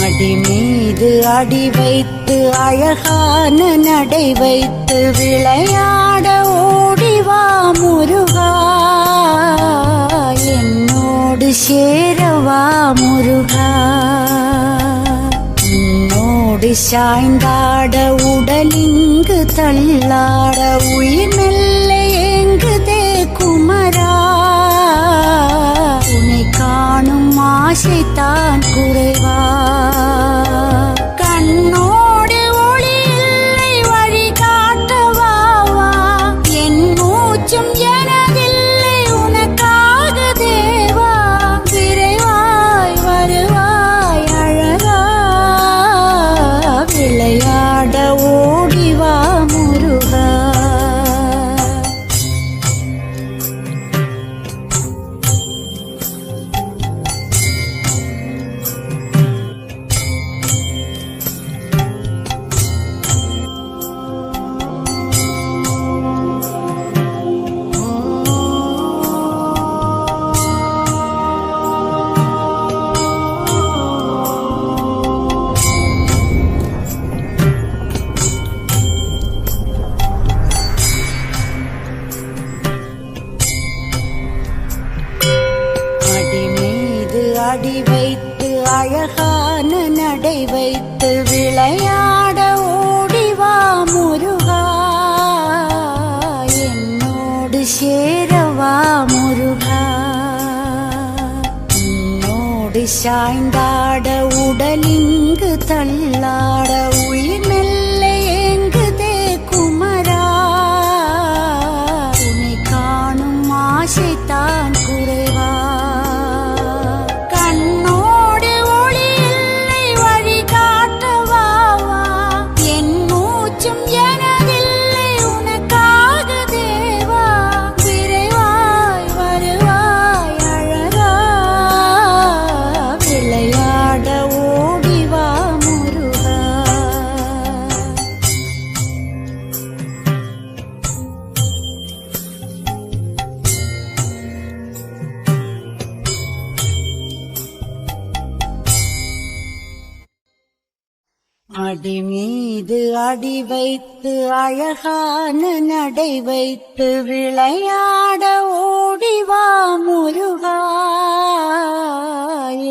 அடி மீது அடி வைத்து அழகான நடை வைத்து விளையாட ஓடிவா முருகா, என்னோடு சேரவா முருகா. உன்னோடு சாய்ந்தாட உடலிங்கு தள்ளாட உயிர் மெல்ல ஏங்குதே குமரா, உன்னை காணும் ஆசைத்தான் குறைவா. கண்ணோடு ஒளி இல்லை வழி காட்டவாவா, என் மூச்சும் எனதில்லை உனக்காக தேவா. விரைவாய் வருவாய் அழகா, விளையாட ஓடிவா முருகா. அடி வைத்து அழகான நடை வைத்து விளையாட ஓடிவா முருகா, என்னோடு சேரவா முருகா. உன்னோடு சாய்ந்தாட உடலிங்கு தள்ளாட உயிர் மெல்ல ஏங்குதே குமரா, உன்னை காணும் ஆசைத்தான் குறைவா. கண்ணோடு ஒளி இல்லை வழி காட்டவாவா, என் மூச்சும் எனதில்லை உனக்காக தேவா. விரைவாய் வருவாய் அழகா, விளையாட ஓடிவா முருகா. அடி மீது அடி வைத்து அழகான நடை வைத்து விளையாட ஓடிவா முருகா,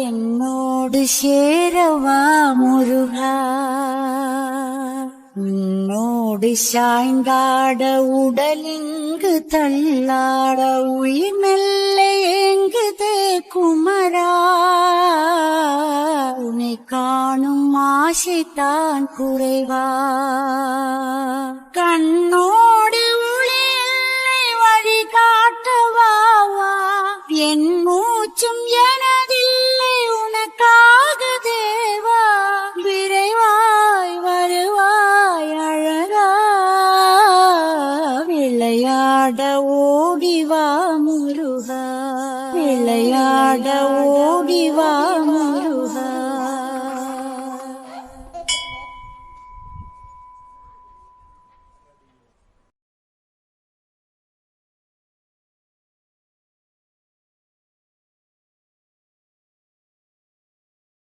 என்னோடு சேரவா முருகா. உன்னோடு சாய்ந்தாட உடலிங்கு தள்ளாட உயிர் மெல்ல ஏங்குதே குமரா, உன்னை காணும் ஆசைத்தான் குறைவா. கண்ணோ